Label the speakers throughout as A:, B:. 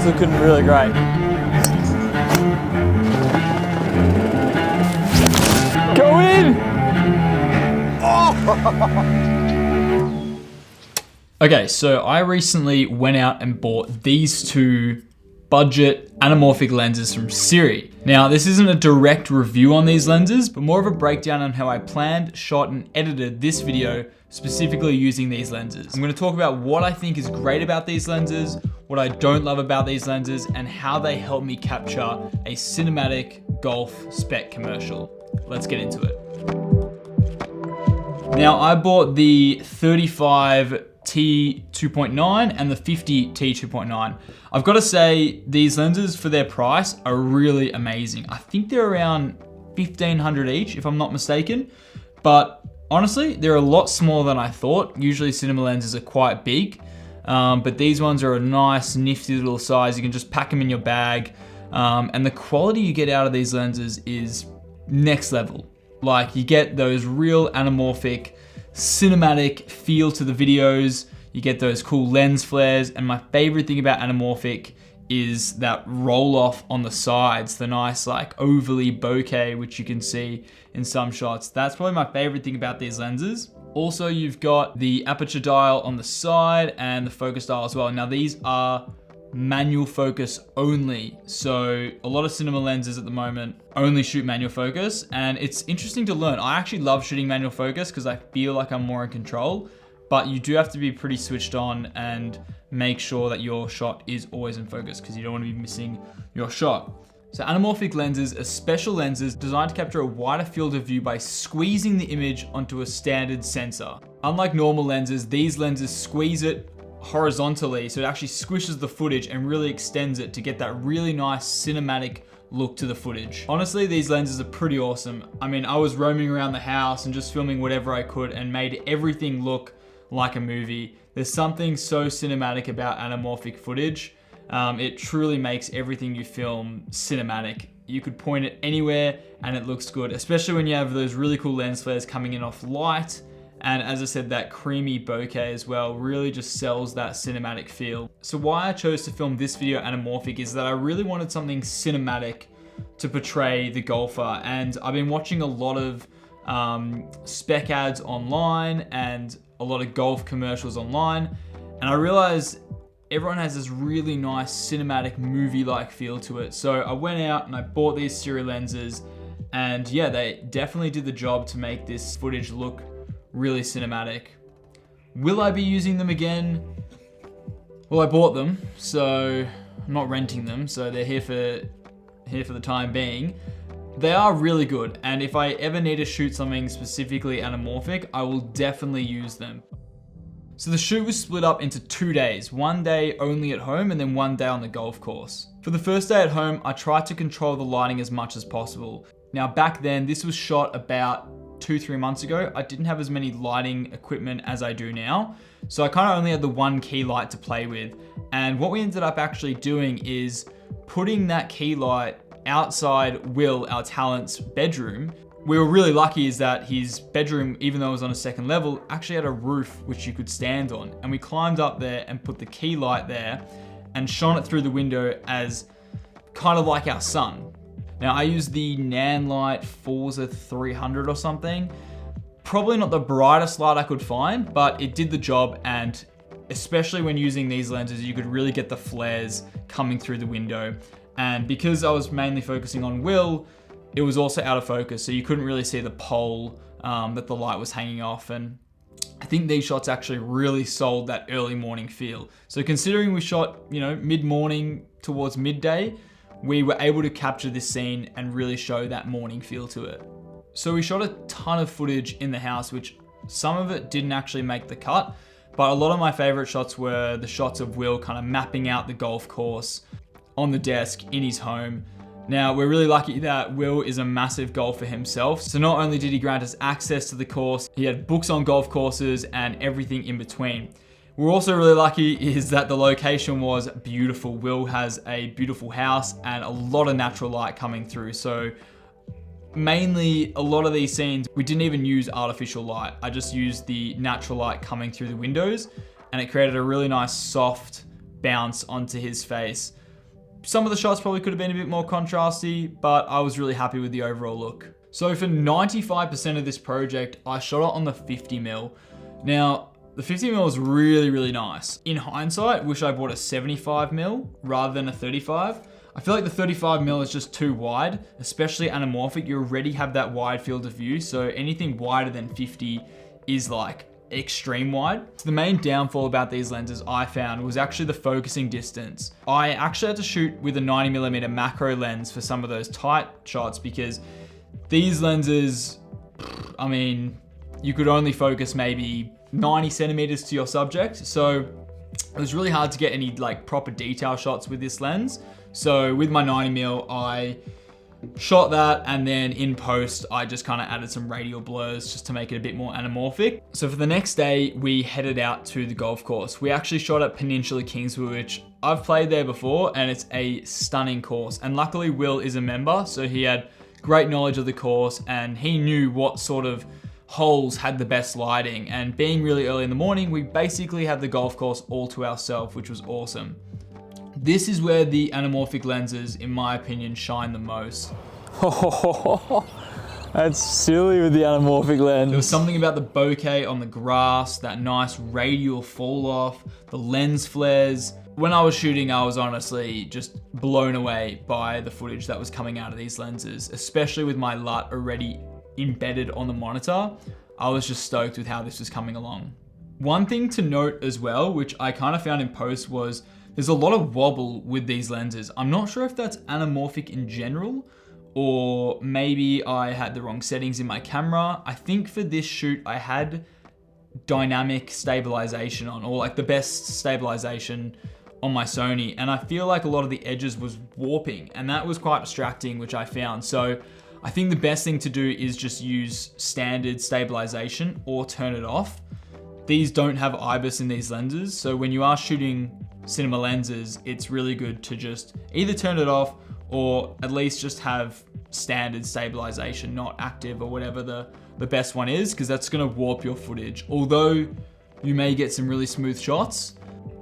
A: It's looking really great. Go in! Oh! Okay, so I recently went out and bought these two budget anamorphic lenses from Sirui. Now, this isn't a direct review on these lenses, but more of a breakdown on how I planned, shot, and edited this video specifically using these lenses. I'm gonna talk about what I think is great about these lenses, what I don't love about these lenses, and how they help me capture a cinematic golf spec commercial. Let's get into it. Now, I bought the 35 T2.9 and the 50 T2.9. I've got to say, these lenses for their price are really amazing. I think they're around 1,500 each, if I'm not mistaken. But honestly, they're a lot smaller than I thought. Usually cinema lenses are quite big, but these ones are a nice, nifty little size. You can just pack them in your bag. And the quality you get out of these lenses is next level. Like, you get those real anamorphic, cinematic feel to the videos. You get those cool lens flares, and my favorite thing about anamorphic is that roll off on the sides, the nice like overly bokeh, which you can see in some shots. That's probably my favorite thing about these lenses. Also, you've got the aperture dial on the side and the focus dial as well. Now, these are manual focus only. So a lot of cinema lenses at the moment only shoot manual focus, and it's interesting to learn. I actually love shooting manual focus because I feel like I'm more in control, but you do have to be pretty switched on and make sure that your shot is always in focus because you don't want to be missing your shot. So anamorphic lenses are special lenses designed to capture a wider field of view by squeezing the image onto a standard sensor. Unlike normal lenses, these lenses squeeze it horizontally, so it actually squishes the footage and really extends it to get that really nice cinematic look to the footage. Honestly, these lenses are pretty awesome. I mean, I was roaming around the house and just filming whatever I could and made everything look like a movie. There's something so cinematic about anamorphic footage. It truly makes everything you film cinematic. You could point it anywhere and it looks good, especially when you have those really cool lens flares coming in off light. And as I said, that creamy bokeh as well really just sells that cinematic feel. So why I chose to film this video anamorphic is that I really wanted something cinematic to portray the golfer. And I've been watching a lot of spec ads online and a lot of golf commercials online. And I realized everyone has this really nice cinematic movie-like feel to it. So I went out and I bought these Sirui lenses, and yeah, they definitely did the job to make this footage look really cinematic. Will I be using them again? Well, I bought them, so I'm not renting them, so they're here for the time being. They are really good, and if I ever need to shoot something specifically anamorphic, I will definitely use them. So the shoot was split up into 2 days, one day only at home and then one day on the golf course. For the first day at home, I tried to control the lighting as much as possible. Now back then, this was shot about 2-3 months ago. I didn't have as many lighting equipment as I do now. So I kind of only had the one key light to play with. And what we ended up actually doing is putting that key light outside Will, our talent's bedroom. We were really lucky is that his bedroom, even though it was on a second level, actually had a roof which you could stand on. And we climbed up there and put the key light there and shone it through the window as kind of like our sun. Now I used the Nanlite Forza 300 or something. Probably not the brightest light I could find, but it did the job, and especially when using these lenses, you could really get the flares coming through the window. And because I was mainly focusing on Will, it was also out of focus, so you couldn't really see the pole that the light was hanging off. And I think these shots actually really sold that early morning feel. So considering we shot, mid-morning towards midday, we were able to capture this scene and really show that morning feel to it. So we shot a ton of footage in the house, which some of it didn't actually make the cut, but a lot of my favorite shots were the shots of Will kind of mapping out the golf course on the desk in his home. Now, we're really lucky that Will is a massive golfer himself. So not only did he grant us access to the course, he had books on golf courses and everything in between. We're also really lucky is that the location was beautiful. Will has a beautiful house and a lot of natural light coming through. So mainly a lot of these scenes, we didn't even use artificial light. I just used the natural light coming through the windows, and it created a really nice soft bounce onto his face. Some of the shots probably could have been a bit more contrasty, but I was really happy with the overall look. So for 95% of this project, I shot it on the 50mm. Now, the 50mm is really, really nice. In hindsight, wish I bought a 75mm rather than a 35. I feel like the 35mm is just too wide, especially anamorphic. You already have that wide field of view, so anything wider than 50 is like extreme wide. So the main downfall about these lenses I found was actually the focusing distance. I actually had to shoot with a 90mm macro lens for some of those tight shots because these lenses, I mean, you could only focus maybe 90 centimeters to your subject. So it was really hard to get any like proper detail shots with this lens. So with my 90mm, I shot that, and then in post, I just kind of added some radial blurs just to make it a bit more anamorphic. So for the next day, we headed out to the golf course. We actually shot at Peninsula Kingswood, which I've played there before, and it's a stunning course. And luckily Will is a member, so he had great knowledge of the course, and he knew what sort of holes had the best lighting. And being really early in the morning, we basically had the golf course all to ourselves, which was awesome. This is where the anamorphic lenses, in my opinion, shine the most.
B: That's silly with the anamorphic lens.
A: There was something about the bokeh on the grass, that nice radial fall off, the lens flares. When I was shooting, I was honestly just blown away by the footage that was coming out of these lenses, especially with my LUT already embedded on the monitor. I was just stoked with how this was coming along. One thing to note as well, which I kind of found in post, was there's a lot of wobble with these lenses. I'm not sure if that's anamorphic in general, or maybe I had the wrong settings in my camera. I think for this shoot, I had dynamic stabilization on, or like the best stabilization on my Sony. And I feel like a lot of the edges was warping, and that was quite distracting, which I found. So I think the best thing to do is just use standard stabilization or turn it off. These don't have IBIS in these lenses, so when you are shooting cinema lenses, it's really good to just either turn it off or at least just have standard stabilization, not active or whatever the best one is, because that's gonna warp your footage. Although you may get some really smooth shots,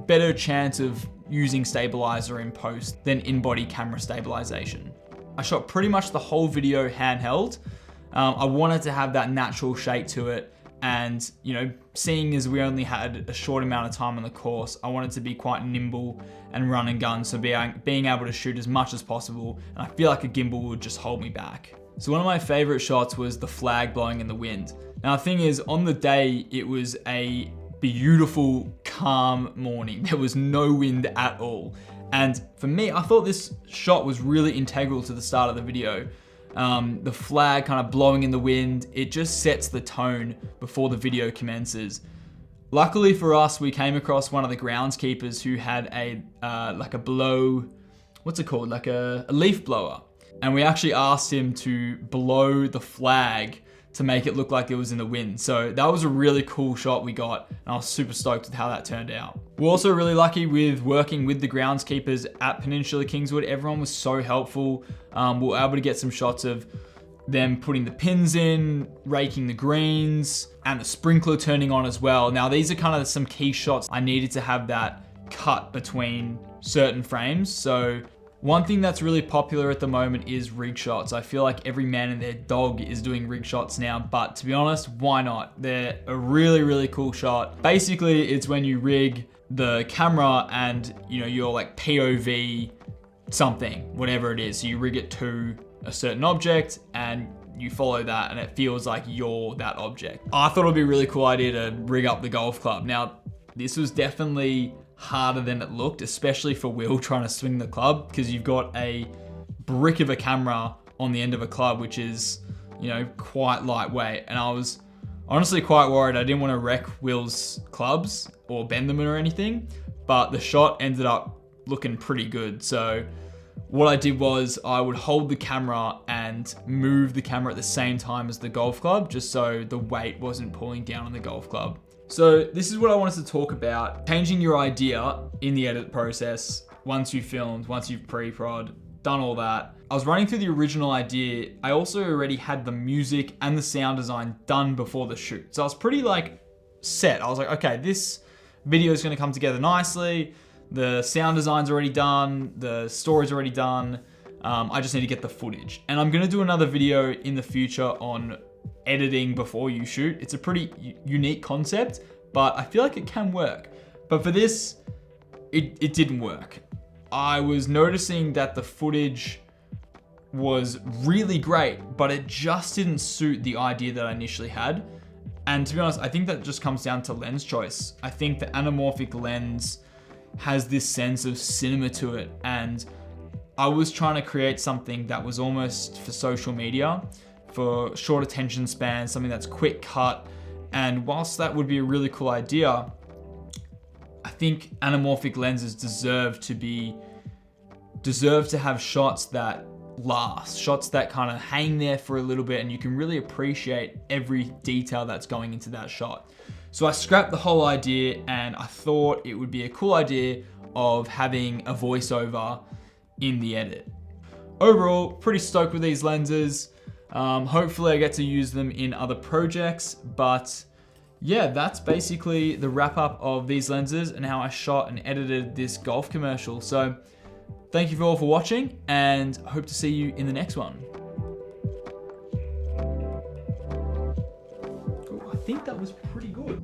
A: better chance of using stabilizer in post than in-body camera stabilization. I shot pretty much the whole video handheld. I wanted to have that natural shake to it. And, you know, seeing as we only had a short amount of time on the course, I wanted to be quite nimble and run and gun. So being able to shoot as much as possible. And I feel like a gimbal would just hold me back. So one of my favorite shots was the flag blowing in the wind. Now the thing is, on the day, it was a beautiful, calm morning. There was no wind at all. And for me, I thought this shot was really integral to the start of the video. The flag kind of blowing in the wind, it just sets the tone before the video commences. Luckily for us, we came across one of the groundskeepers who had a like a blow, what's it called? Like a leaf blower. And we actually asked him to blow the flag to make it look like it was in the wind. So that was a really cool shot we got, and I was super stoked with how that turned out. We're also really lucky with working with the groundskeepers at Peninsula Kingswood. Everyone was so helpful. We were able to get some shots of them putting the pins in, raking the greens, and the sprinkler turning on as well. Now these are kind of some key shots. I needed to have that cut between certain frames. So one thing that's really popular at the moment is rig shots. I feel like every man and their dog is doing rig shots now, but to be honest, why not? They're a really, really cool shot. Basically, it's when you rig the camera and, you know, you're like POV something, whatever it is. So you rig it to a certain object and you follow that and it feels like you're that object. I thought it would be a really cool idea to rig up the golf club. Now, this was definitely harder than it looked, especially for Will trying to swing the club, because you've got a brick of a camera on the end of a club, which is, you know, quite lightweight. And I was honestly quite worried. I didn't want to wreck Will's clubs or bend them or anything, but the shot ended up looking pretty good. So what I did was I would hold the camera and move the camera at the same time as the golf club, just so the weight wasn't pulling down on the golf club. So this is what I wanted to talk about. Changing your idea in the edit process once you've filmed, once you've pre-prod, done all that. I was running through the original idea. I also already had the music and the sound design done before the shoot. So I was pretty like set. I was like, okay, this video is gonna come together nicely. The sound design's already done, the story's already done. I just need to get the footage. And I'm gonna do another video in the future on editing before you shoot. It's a pretty unique concept, but I feel like it can work. But for this, it didn't work. I was noticing that the footage was really great, but it just didn't suit the idea that I initially had. And to be honest, I think that just comes down to lens choice. I think the anamorphic lens has this sense of cinema to it, and I was trying to create something that was almost for social media, for short attention span, something that's quick cut. And whilst that would be a really cool idea, I think anamorphic lenses deserve to have shots that last, shots that kind of hang there for a little bit, and you can really appreciate every detail that's going into that shot. So I scrapped the whole idea, and I thought it would be a cool idea of having a voiceover in the edit. Overall, pretty stoked with these lenses. Hopefully I get to use them in other projects, but yeah, that's basically the wrap up of these lenses and how I shot and edited this golf commercial. So thank you all for watching, and I hope to see you in the next one. Ooh, I think that was pretty good.